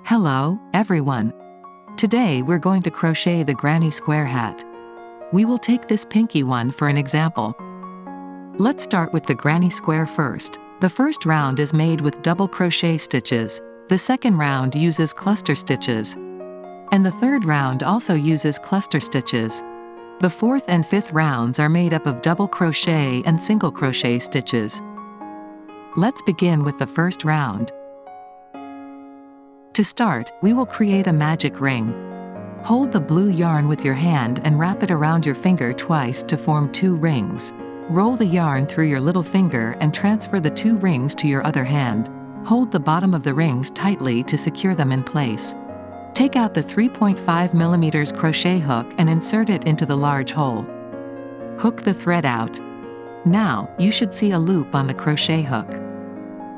Hello, everyone. Today we're going to crochet the granny square hat. We will take this pinky one for an example. Let's start with the granny square first. The first round is made with double crochet stitches. The second round uses cluster stitches. And the third round also uses cluster stitches. The fourth and fifth rounds are made up of double crochet and single crochet stitches. Let's begin with the first round. To start, we will create a magic ring. Hold the blue yarn with your hand and wrap it around your finger twice to form 2 rings. Roll the yarn through your little finger and transfer the 2 rings to your other hand. Hold the bottom of the rings tightly to secure them in place. Take out the 3.5 mm crochet hook and insert it into the large hole. Hook the thread out. Now, you should see a loop on the crochet hook.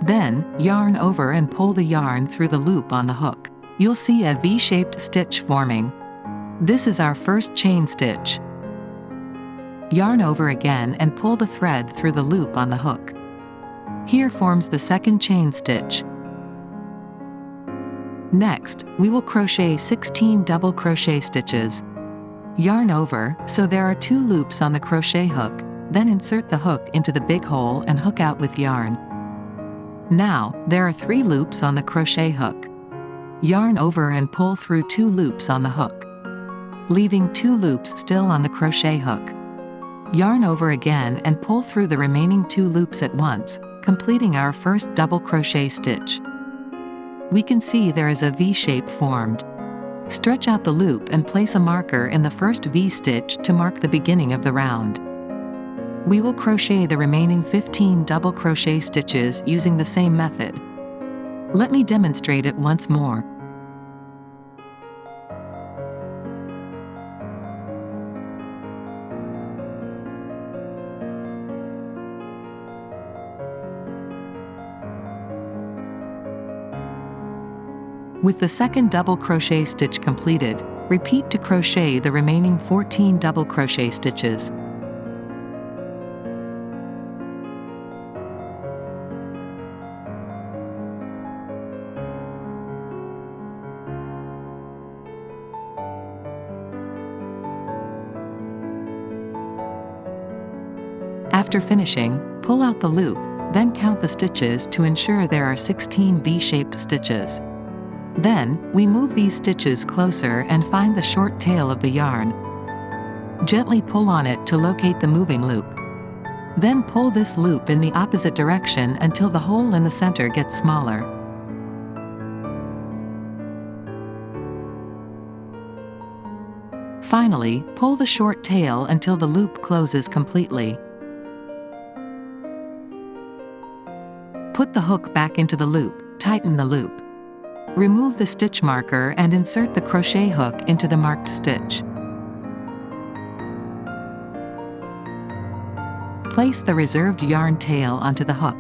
Then, yarn over and pull the yarn through the loop on the hook. You'll see a V-shaped stitch forming. This is our first chain stitch. Yarn over again and pull the thread through the loop on the hook. Here forms the second chain stitch. Next, we will crochet 16 double crochet stitches. Yarn over, so there are 2 loops on the crochet hook, then insert the hook into the big hole and hook out with yarn. Now, there are 3 loops on the crochet hook. Yarn over and pull through 2 loops on the hook, leaving 2 loops still on the crochet hook. Yarn over again and pull through the remaining 2 loops at once, completing our first double crochet stitch. We can see there is a V shape formed. Stretch out the loop and place a marker in the first V stitch to mark the beginning of the round. We will crochet the remaining 15 double crochet stitches using the same method. Let me demonstrate it once more. With the second double crochet stitch completed, repeat to crochet the remaining 14 double crochet stitches. After finishing, pull out the loop, then count the stitches to ensure there are 16 V-shaped stitches. Then, we move these stitches closer and find the short tail of the yarn. Gently pull on it to locate the moving loop. Then pull this loop in the opposite direction until the hole in the center gets smaller. Finally, pull the short tail until the loop closes completely. Put the hook back into the loop, tighten the loop. Remove the stitch marker and insert the crochet hook into the marked stitch. Place the reserved yarn tail onto the hook.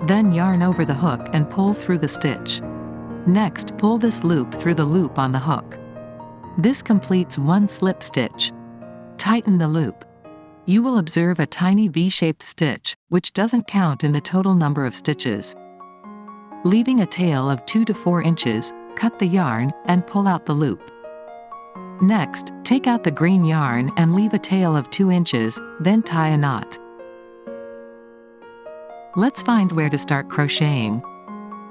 Then yarn over the hook and pull through the stitch. Next, pull this loop through the loop on the hook. This completes 1 slip stitch. Tighten the loop. You will observe a tiny V-shaped stitch, which doesn't count in the total number of stitches. Leaving a tail of 2 to 4 inches, cut the yarn and pull out the loop. Next, take out the green yarn and leave a tail of 2 inches, then tie a knot. Let's find where to start crocheting.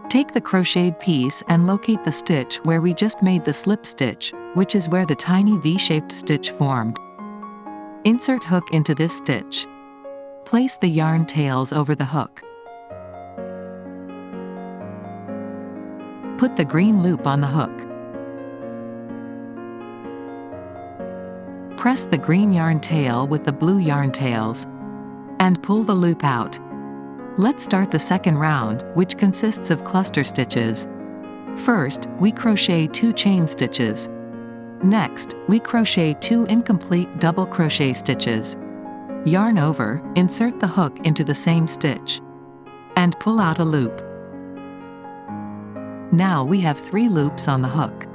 Take the crocheted piece and locate the stitch where we just made the slip stitch, which is where the tiny V-shaped stitch formed. Insert hook into this stitch. Place the yarn tails over the hook. Put the green loop on the hook. Press the green yarn tail with the blue yarn tails. And pull the loop out. Let's start the second round, which consists of cluster stitches. First, we crochet 2 chain stitches. Next, we crochet 2 incomplete double crochet stitches. Yarn over, insert the hook into the same stitch. And pull out a loop. Now we have 3 loops on the hook.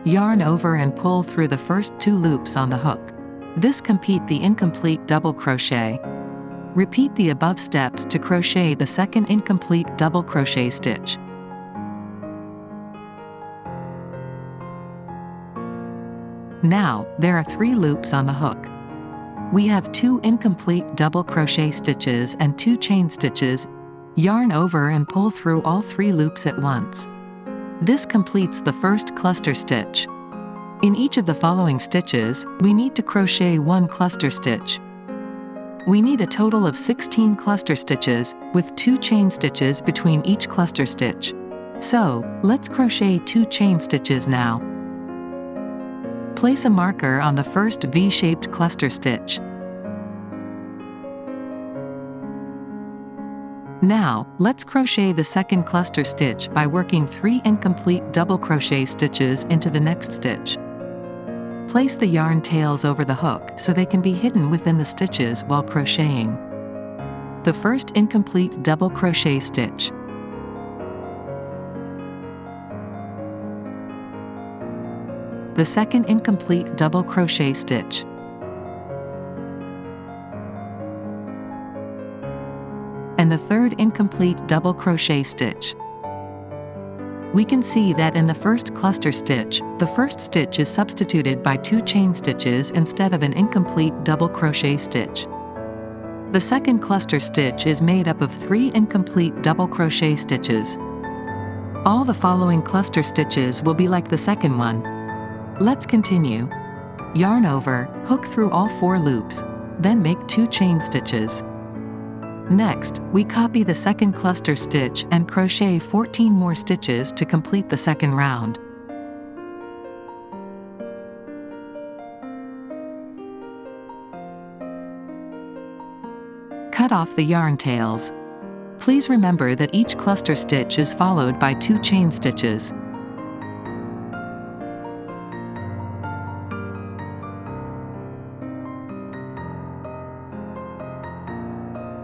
Yarn over and pull through the first 2 loops on the hook. This complete the incomplete double crochet. Repeat the above steps to crochet the second incomplete double crochet stitch. Now, there are 3 loops on the hook. We have 2 incomplete double crochet stitches and 2 chain stitches. Yarn over and pull through all 3 loops at once. This completes the first cluster stitch. In each of the following stitches, we need to crochet 1 cluster stitch. We need a total of 16 cluster stitches, with 2 chain stitches between each cluster stitch. So, let's crochet 2 chain stitches now. Place a marker on the first V-shaped cluster stitch. Now, let's crochet the second cluster stitch by working 3 incomplete double crochet stitches into the next stitch. Place the yarn tails over the hook so they can be hidden within the stitches while crocheting. The first incomplete double crochet stitch. The second incomplete double crochet stitch. And the third incomplete double crochet stitch. We can see that in the first cluster stitch, the first stitch is substituted by 2 chain stitches instead of an incomplete double crochet stitch. The second cluster stitch is made up of 3 incomplete double crochet stitches. All the following cluster stitches will be like the second one. Let's continue. Yarn over, hook through all 4 loops, then make 2 chain stitches. Next, we copy the second cluster stitch and crochet 14 more stitches to complete the second round. Cut off the yarn tails. Please remember that each cluster stitch is followed by 2 chain stitches.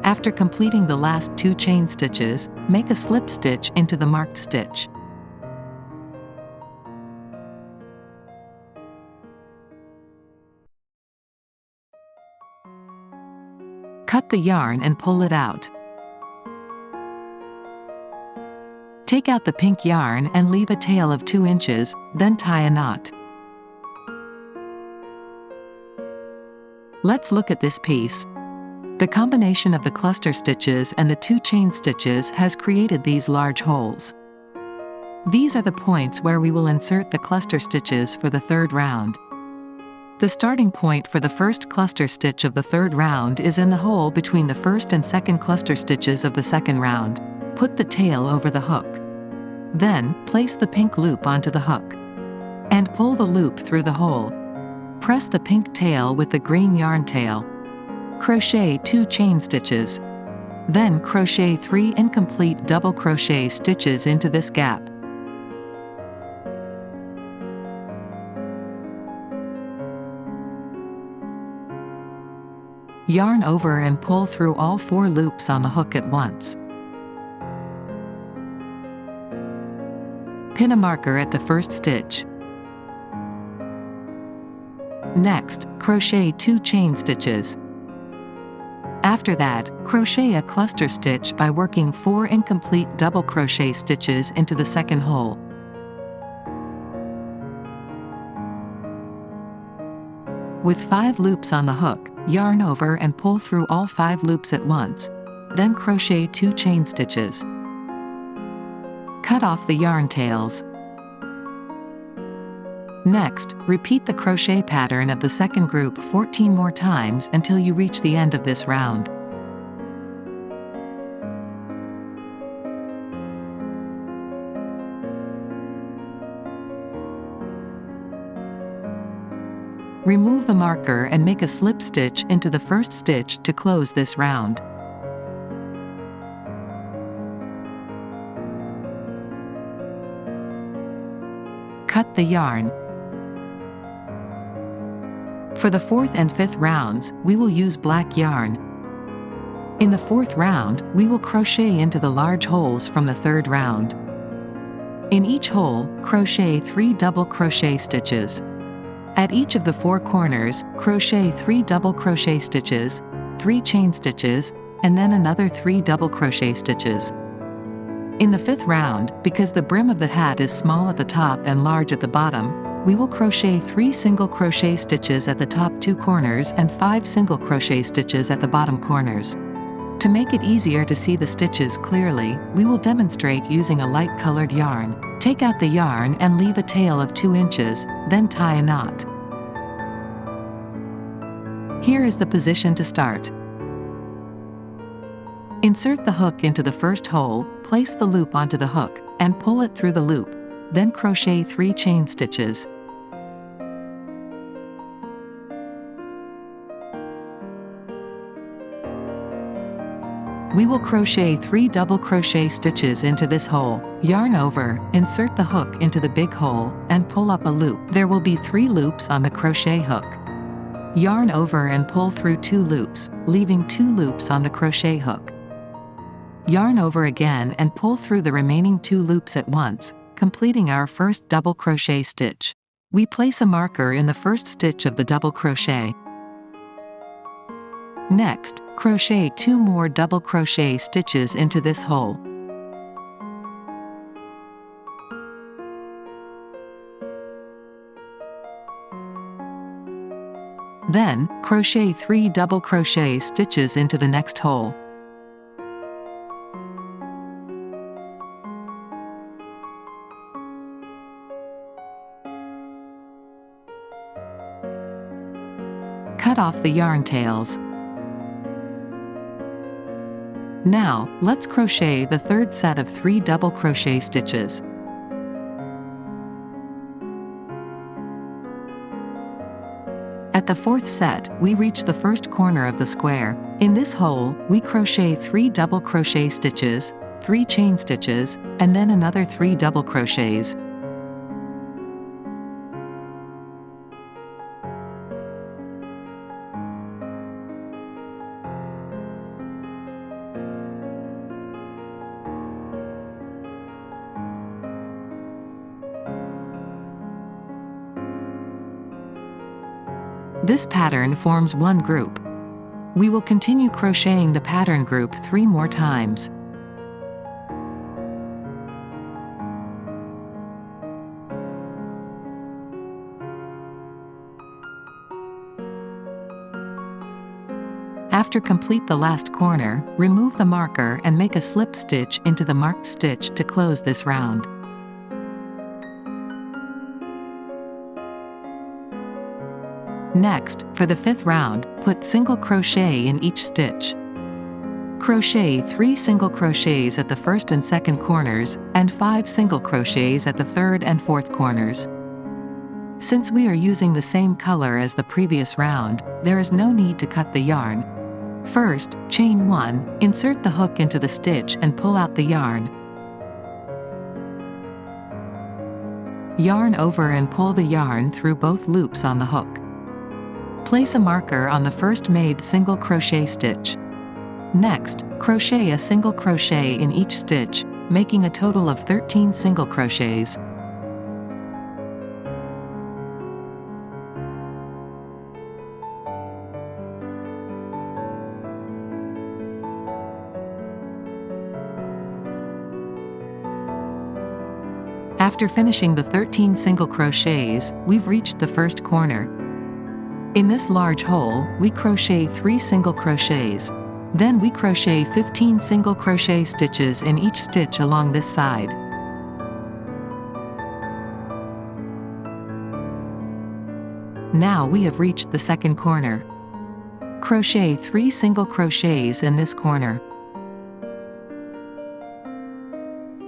After completing the last 2 chain stitches, make a slip stitch into the marked stitch. Cut the yarn and pull it out. Take out the pink yarn and leave a tail of 2 inches, then tie a knot. Let's look at this piece. The combination of the cluster stitches and the 2 chain stitches has created these large holes. These are the points where we will insert the cluster stitches for the third round. The starting point for the first cluster stitch of the third round is in the hole between the first and second cluster stitches of the second round. Put the tail over the hook. Then, place the pink loop onto the hook. And pull the loop through the hole. Press the pink tail with the green yarn tail. Crochet 2 chain stitches. Then crochet 3 incomplete double crochet stitches into this gap. Yarn over and pull through all 4 loops on the hook at once. Pin a marker at the first stitch. Next, crochet 2 chain stitches. After that, crochet a cluster stitch by working 4 incomplete double crochet stitches into the second hole. With 5 loops on the hook, yarn over and pull through all 5 loops at once. Then crochet 2 chain stitches. Cut off the yarn tails. Next, repeat the crochet pattern of the second group 14 more times until you reach the end of this round. Remove the marker and make a slip stitch into the first stitch to close this round. Cut the yarn. For the 4th and 5th rounds, we will use black yarn. In the 4th round, we will crochet into the large holes from the 3rd round. In each hole, crochet 3 double crochet stitches. At each of the 4 corners, crochet 3 double crochet stitches, 3 chain stitches, and then another 3 double crochet stitches. In the 5th round, because the brim of the hat is small at the top and large at the bottom, we will crochet 3 single crochet stitches at the top 2 corners and 5 single crochet stitches at the bottom corners. To make it easier to see the stitches clearly, we will demonstrate using a light colored yarn. Take out the yarn and leave a tail of 2 inches, then tie a knot. Here is the position to start. Insert the hook into the first hole, place the loop onto the hook, and pull it through the loop. Then crochet 3 chain stitches. We will crochet 3 double crochet stitches into this hole. Yarn over, insert the hook into the big hole, and pull up a loop. There will be 3 loops on the crochet hook. Yarn over and pull through 2 loops, leaving 2 loops on the crochet hook. Yarn over again and pull through the remaining 2 loops at once, completing our first double crochet stitch. We place a marker in the first stitch of the double crochet. Next, crochet 2 more double crochet stitches into this hole. Then, crochet 3 double crochet stitches into the next hole. Cut off the yarn tails. Now, let's crochet the third set of 3 double crochet stitches. At the 4th set, we reach the first corner of the square. In this hole, we crochet 3 double crochet stitches, 3 chain stitches, and then another 3 double crochets. This pattern forms one group. We will continue crocheting the pattern group 3 more times. After complete the last corner, remove the marker and make a slip stitch into the marked stitch to close this round. Next, for the 5th round, put single crochet in each stitch. Crochet 3 single crochets at the 1st and 2nd corners, and 5 single crochets at the 3rd and 4th corners. Since we are using the same color as the previous round, there is no need to cut the yarn. First, chain 1, insert the hook into the stitch and pull out the yarn. Yarn over and pull the yarn through both loops on the hook. Place a marker on the first made single crochet stitch. Next, crochet a single crochet in each stitch, making a total of 13 single crochets. After finishing the 13 single crochets, we've reached the first corner. In this large hole, we crochet 3 single crochets. Then we crochet 15 single crochet stitches in each stitch along this side. Now we have reached the second corner. Crochet 3 single crochets in this corner.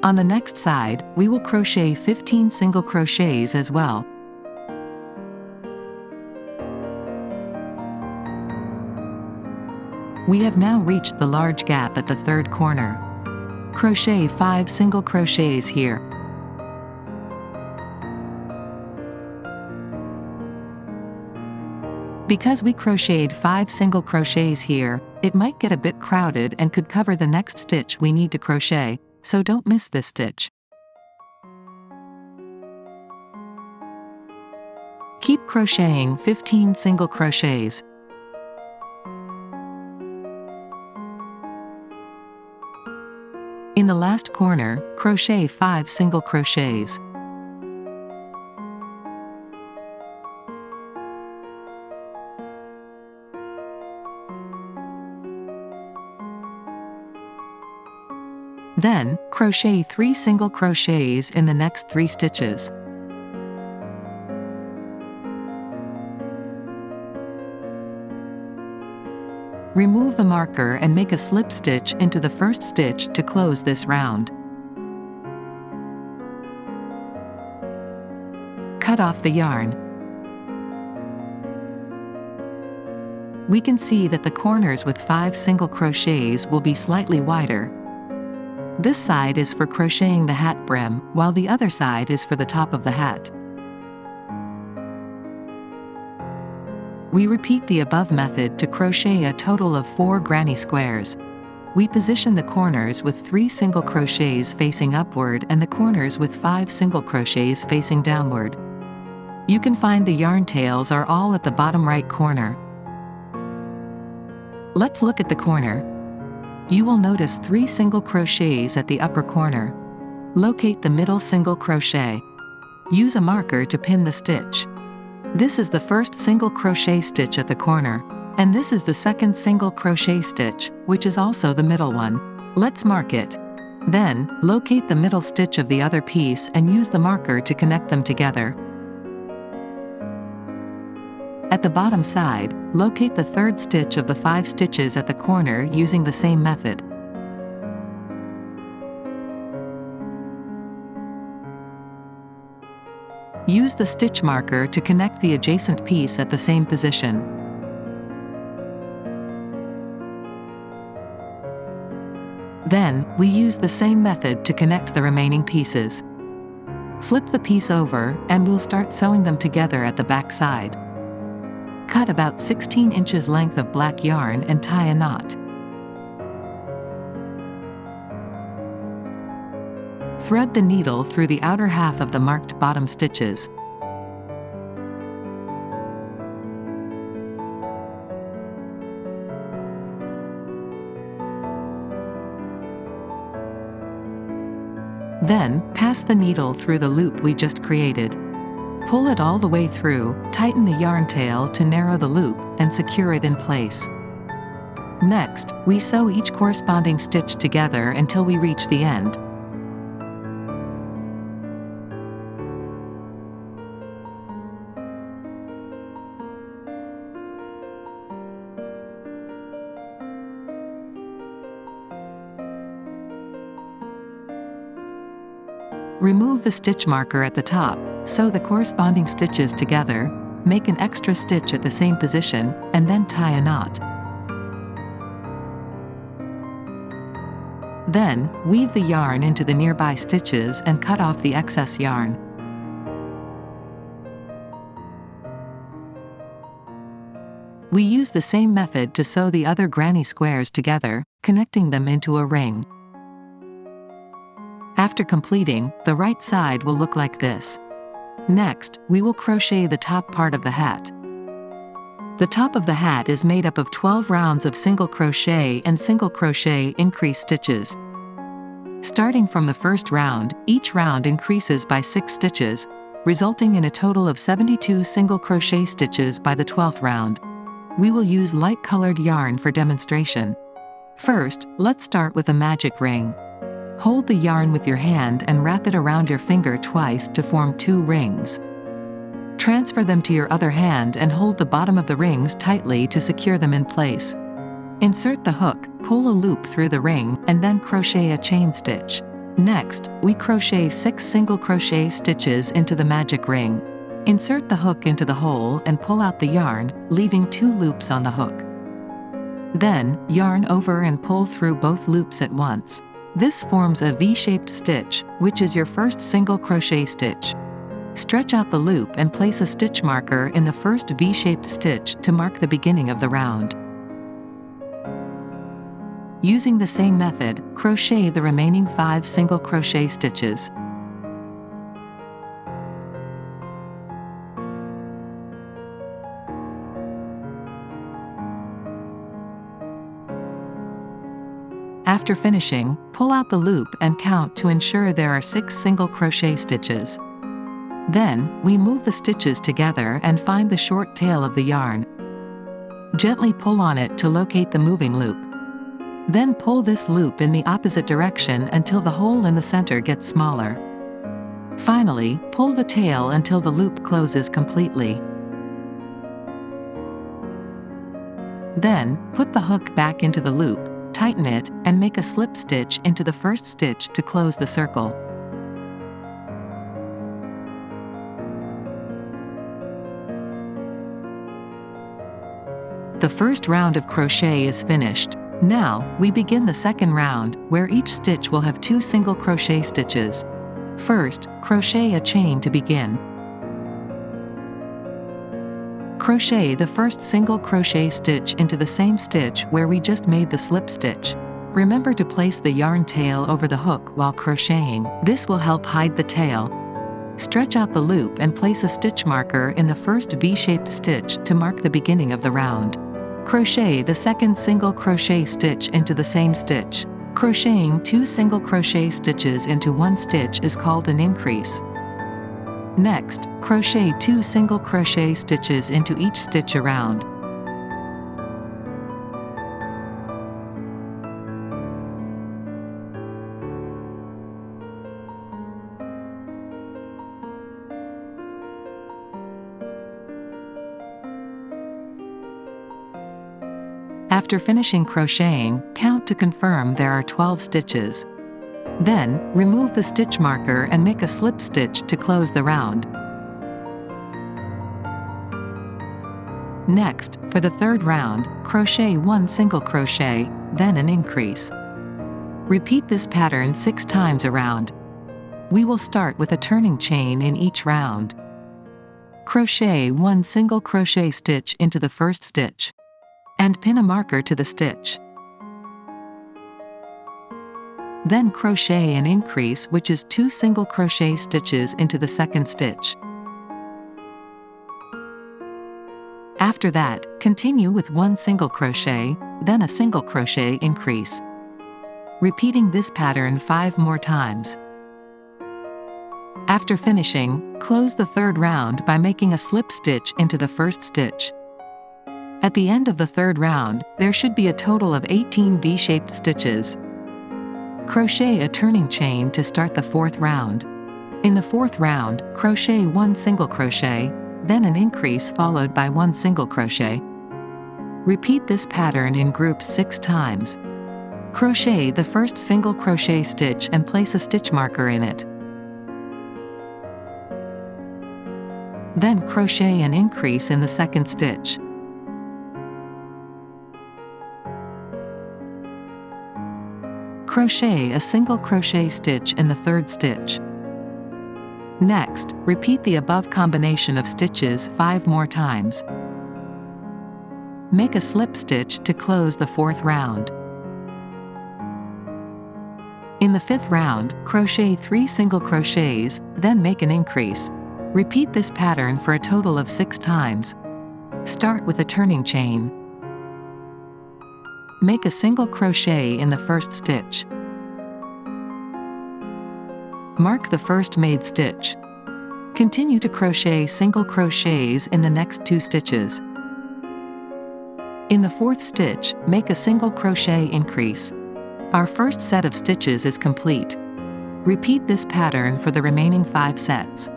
On the next side, we will crochet 15 single crochets as well. We have now reached the large gap at the 3rd corner. Crochet 5 single crochets here. Because we crocheted 5 single crochets here, it might get a bit crowded and could cover the next stitch we need to crochet, so don't miss this stitch. Keep crocheting 15 single crochets. In the last corner, crochet 5 single crochets. Then, crochet 3 single crochets in the next 3 stitches. Remove the marker and make a slip stitch into the first stitch to close this round. Cut off the yarn. We can see that the corners with 5 single crochets will be slightly wider. This side is for crocheting the hat brim, while the other side is for the top of the hat. We repeat the above method to crochet a total of 4 granny squares. We position the corners with 3 single crochets facing upward and the corners with 5 single crochets facing downward. You can find the yarn tails are all at the bottom right corner. Let's look at the corner. You will notice 3 single crochets at the upper corner. Locate the middle single crochet. Use a marker to pin the stitch. This is the first single crochet stitch at the corner, and this is the second single crochet stitch, which is also the middle one. Let's mark it. Then, locate the middle stitch of the other piece and use the marker to connect them together. At the bottom side, locate the third stitch of the 5 stitches at the corner using the same method. Use the stitch marker to connect the adjacent piece at the same position. Then, we use the same method to connect the remaining pieces. Flip the piece over, and we'll start sewing them together at the back side. Cut about 16 inches length of black yarn and tie a knot. Thread the needle through the outer half of the marked bottom stitches. Then, pass the needle through the loop we just created. Pull it all the way through, tighten the yarn tail to narrow the loop, and secure it in place. Next, we sew each corresponding stitch together until we reach the end. Remove the stitch marker at the top, sew the corresponding stitches together, make an extra stitch at the same position, and then tie a knot. Then, weave the yarn into the nearby stitches and cut off the excess yarn. We use the same method to sew the other granny squares together, connecting them into a ring. After completing, the right side will look like this. Next, we will crochet the top part of the hat. The top of the hat is made up of 12 rounds of single crochet and single crochet increase stitches. Starting from the first round, each round increases by 6 stitches, resulting in a total of 72 single crochet stitches by the 12th round. We will use light-colored yarn for demonstration. First, let's start with a magic ring. Hold the yarn with your hand and wrap it around your finger twice to form 2 rings. Transfer them to your other hand and hold the bottom of the rings tightly to secure them in place. Insert the hook, pull a loop through the ring, and then crochet a chain stitch. Next, we crochet 6 single crochet stitches into the magic ring. Insert the hook into the hole and pull out the yarn, leaving 2 loops on the hook. Then, yarn over and pull through both loops at once. This forms a V-shaped stitch, which is your first single crochet stitch. Stretch out the loop and place a stitch marker in the first V-shaped stitch to mark the beginning of the round. Using the same method, crochet the remaining 5 single crochet stitches. After finishing, pull out the loop and count to ensure there are 6 single crochet stitches. Then, we move the stitches together and find the short tail of the yarn. Gently pull on it to locate the moving loop. Then pull this loop in the opposite direction until the hole in the center gets smaller. Finally, pull the tail until the loop closes completely. Then, put the hook back into the loop, tighten it, and make a slip stitch into the first stitch to close the circle. The first round of crochet is finished. Now, we begin the second round, where each stitch will have 2 single crochet stitches. First, crochet a chain to begin. Crochet the first single crochet stitch into the same stitch where we just made the slip stitch. Remember to place the yarn tail over the hook while crocheting. This will help hide the tail. Stretch out the loop and place a stitch marker in the first V-shaped stitch to mark the beginning of the round. Crochet the second single crochet stitch into the same stitch. Crocheting 2 single crochet stitches into one stitch is called an increase. Next, crochet 2 single crochet stitches into each stitch around. After finishing crocheting, count to confirm there are 12 stitches. Then, remove the stitch marker and make a slip stitch to close the round. Next, for the third round, crochet 1 single crochet, then an increase. Repeat this pattern 6 times around. We will start with a turning chain in each round. Crochet 1 single crochet stitch into the first stitch. And pin a marker to the stitch. Then crochet an increase, which is 2 single crochet stitches into the second stitch. After that, continue with 1 single crochet, then a single crochet increase. Repeating this pattern 5 more times. After finishing, close the third round by making a slip stitch into the first stitch. At the end of the third round, there should be a total of 18 V-shaped stitches. Crochet a turning chain to start the fourth round. In the fourth round, crochet 1 single crochet, then an increase followed by 1 single crochet. Repeat this pattern in groups 6 times. Crochet the first single crochet stitch and place a stitch marker in it. Then crochet an increase in the second stitch. Crochet a single crochet stitch in the third stitch. Next, repeat the above combination of stitches 5 more times. Make a slip stitch to close the fourth round. In the fifth round, crochet 3 single crochets, then make an increase. Repeat this pattern for a total of 6 times. Start with a turning chain. Make a single crochet in the first stitch. Mark the first made stitch. Continue to crochet single crochets in the next 2 stitches. In the fourth stitch, make a single crochet increase. Our first set of stitches is complete. Repeat this pattern for the remaining 5 sets.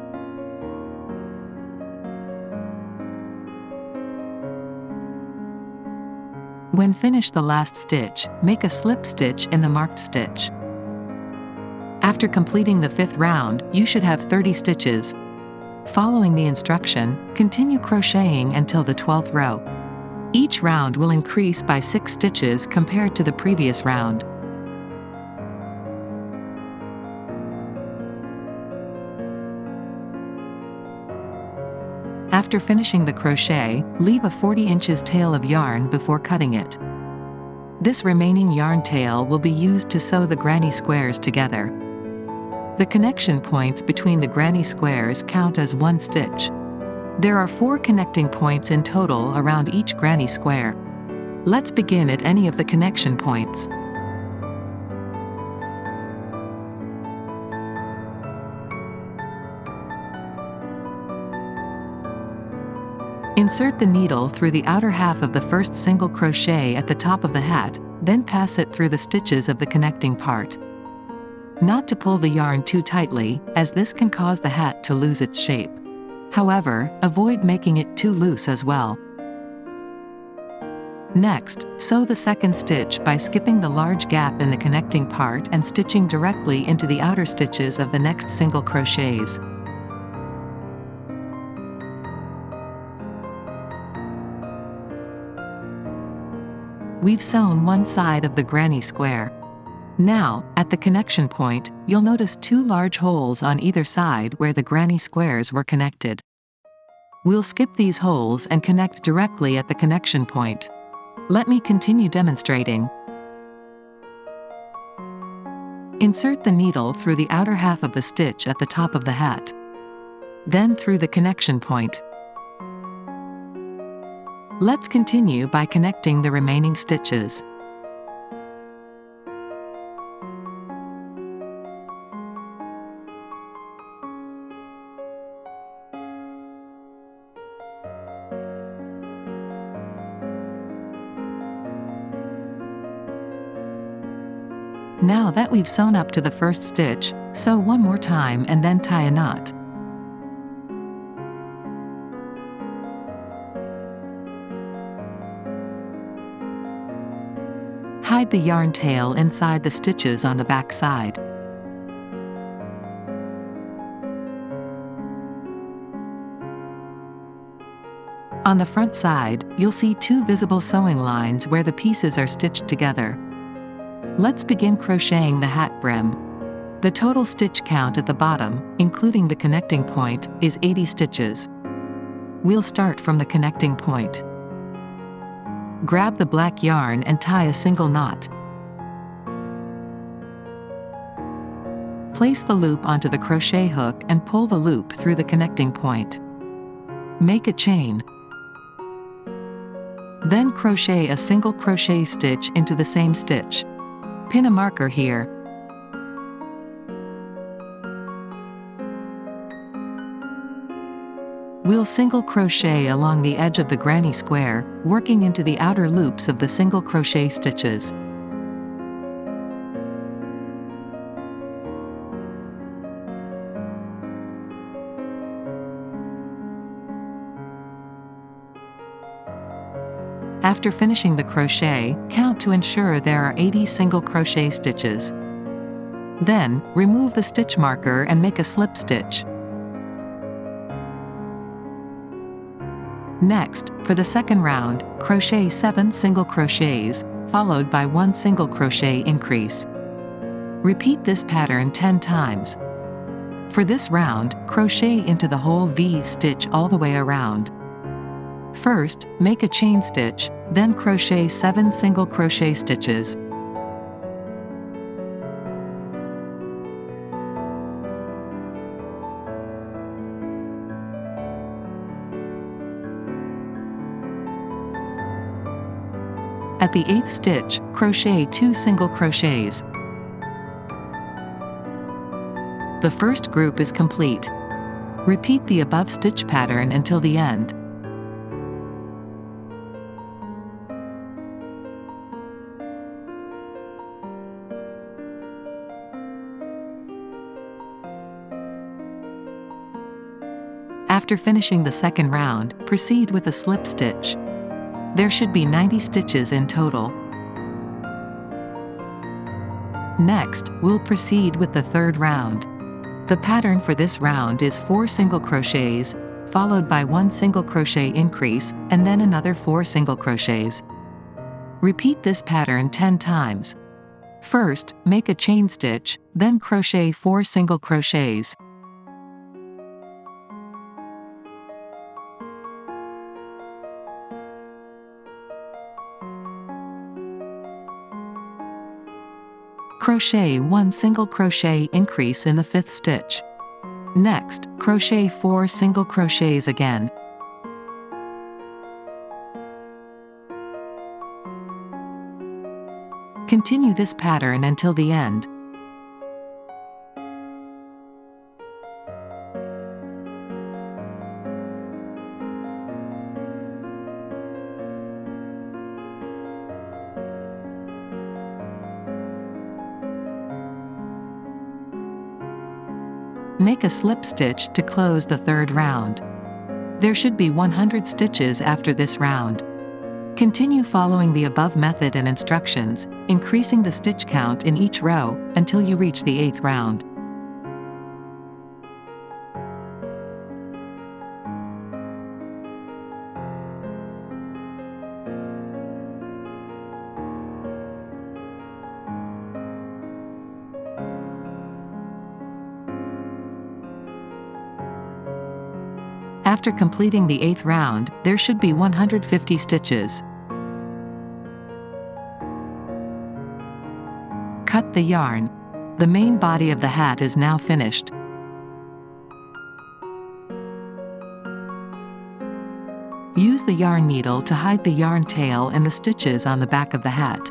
When finished the last stitch, make a slip stitch in the marked stitch. After completing the 5th round, you should have 30 stitches. Following the instruction, continue crocheting until the 12th row. Each round will increase by 6 stitches compared to the previous round. After finishing the crochet, leave a 40 inches tail of yarn before cutting it. This remaining yarn tail will be used to sew the granny squares together. The connection points between the granny squares count as 1 stitch. There are 4 connecting points in total around each granny square. Let's begin at any of the connection points. Insert the needle through the outer half of the first single crochet at the top of the hat, then pass it through the stitches of the connecting part. Not to pull the yarn too tightly, as this can cause the hat to lose its shape. However, avoid making it too loose as well. Next, sew the second stitch by skipping the large gap in the connecting part and stitching directly into the outer stitches of the next single crochets. We've sewn one side of the granny square. Now, at the connection point, you'll notice two large holes on either side where the granny squares were connected. We'll skip these holes and connect directly at the connection point. Let me continue demonstrating. Insert the needle through the outer half of the stitch at the top of the hat. Then through the connection point. Let's continue by connecting the remaining stitches. Now that we've sewn up to the first stitch, sew one more time and then tie a knot. Hide the yarn tail inside the stitches on the back side. On the front side, you'll see two visible sewing lines where the pieces are stitched together. Let's begin crocheting the hat brim. The total stitch count at the bottom, including the connecting point, is 80 stitches. We'll start from the connecting point. Grab the black yarn and tie a single knot. Place the loop onto the crochet hook and pull the loop through the connecting point. Make a chain. Then crochet a single crochet stitch into the same stitch. Pin a marker here. We'll single crochet along the edge of the granny square, working into the outer loops of the single crochet stitches. After finishing the crochet, count to ensure there are 80 single crochet stitches. Then, remove the stitch marker and make a slip stitch. Next, for the second round, crochet 7 single crochets, followed by 1 single crochet increase. Repeat this pattern 10 times. For this round, crochet into the whole V stitch all the way around. First, make a chain stitch, then crochet 7 single crochet stitches. At the 8th stitch, crochet 2 single crochets. The first group is complete. Repeat the above stitch pattern until the end. After finishing the second round, proceed with a slip stitch. There should be 90 stitches in total. Next, we'll proceed with the third round. The pattern for this round is 4 single crochets, followed by 1 single crochet increase, and then another 4 single crochets. Repeat this pattern 10 times. First, make a chain stitch, then crochet 4 single crochets. Crochet 1 single crochet increase in the 5th stitch. Next, crochet 4 single crochets again. Continue this pattern until the end. Make a slip stitch to close the third round. There should be 100 stitches after this round. Continue following the above method and instructions, increasing the stitch count in each row until you reach the 8th round. After completing the 8th round, there should be 150 stitches. Cut the yarn. The main body of the hat is now finished. Use the yarn needle to hide the yarn tail and the stitches on the back of the hat.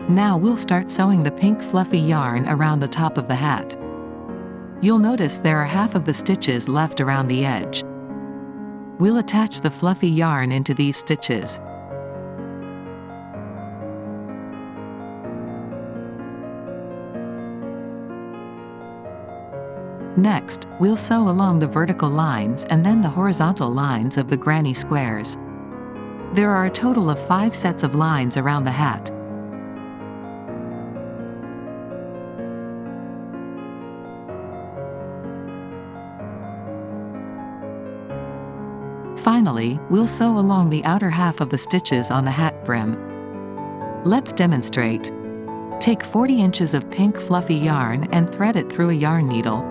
Now we'll start sewing the pink fluffy yarn around the top of the hat. You'll notice there are half of the stitches left around the edge. We'll attach the fluffy yarn into these stitches. Next, we'll sew along the vertical lines and then the horizontal lines of the granny squares. There are a total of 5 sets of lines around the hat. Finally, we'll sew along the outer half of the stitches on the hat brim. Let's demonstrate. Take 40 inches of pink fluffy yarn and thread it through a yarn needle.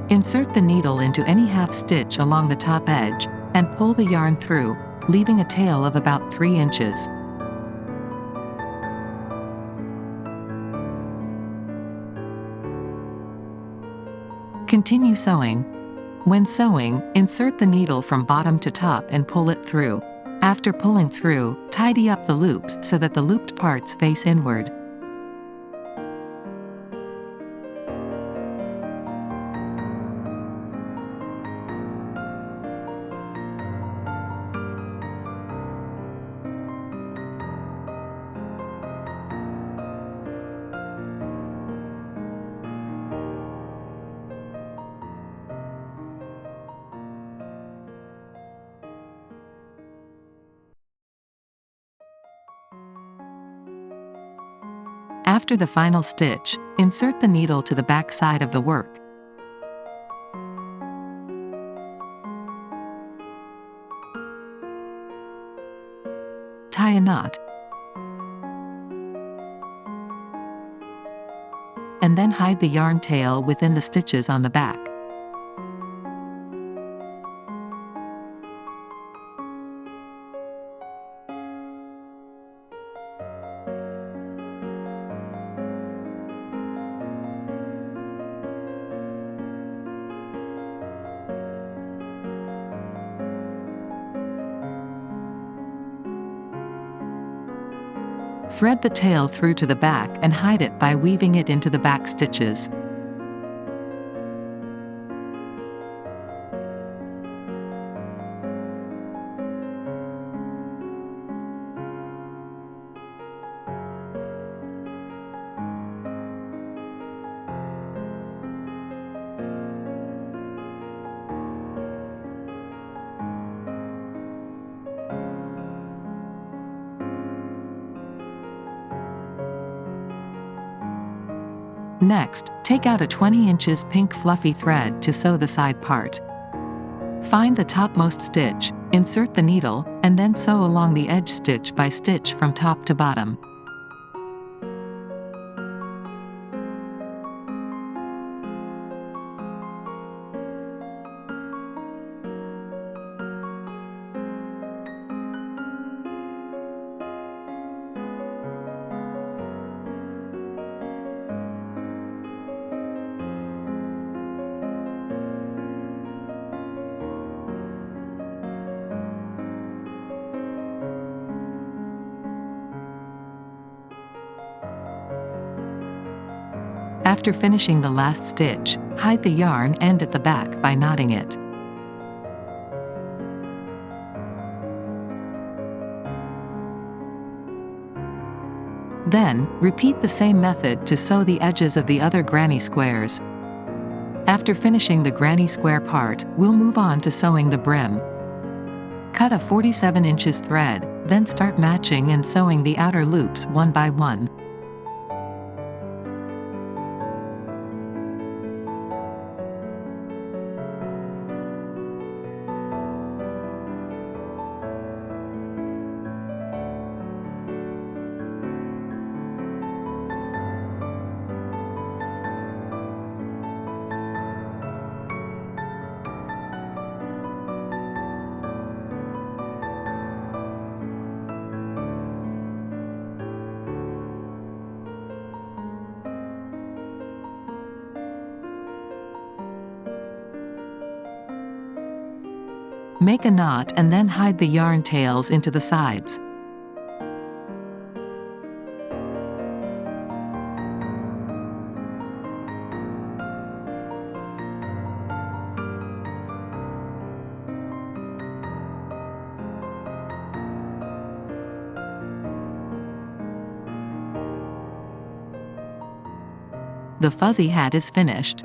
Insert the needle into any half stitch along the top edge, and pull the yarn through, leaving a tail of about 3 inches. Continue sewing. When sewing, insert the needle from bottom to top and pull it through. After pulling through, tidy up the loops so that the looped parts face inward. After the final stitch, insert the needle to the back side of the work. Tie a knot. And then hide the yarn tail within the stitches on the back. Thread the tail through to the back and hide it by weaving it into the back stitches. Next, take out a 20 inches pink fluffy thread to sew the side part. Find the topmost stitch, insert the needle, and then sew along the edge stitch by stitch from top to bottom. After finishing the last stitch, hide the yarn end at the back by knotting it. Then, repeat the same method to sew the edges of the other granny squares. After finishing the granny square part, we'll move on to sewing the brim. Cut a 47 inches thread, then start matching and sewing the outer loops one by one. Make a knot and then hide the yarn tails into the sides. The fuzzy hat is finished.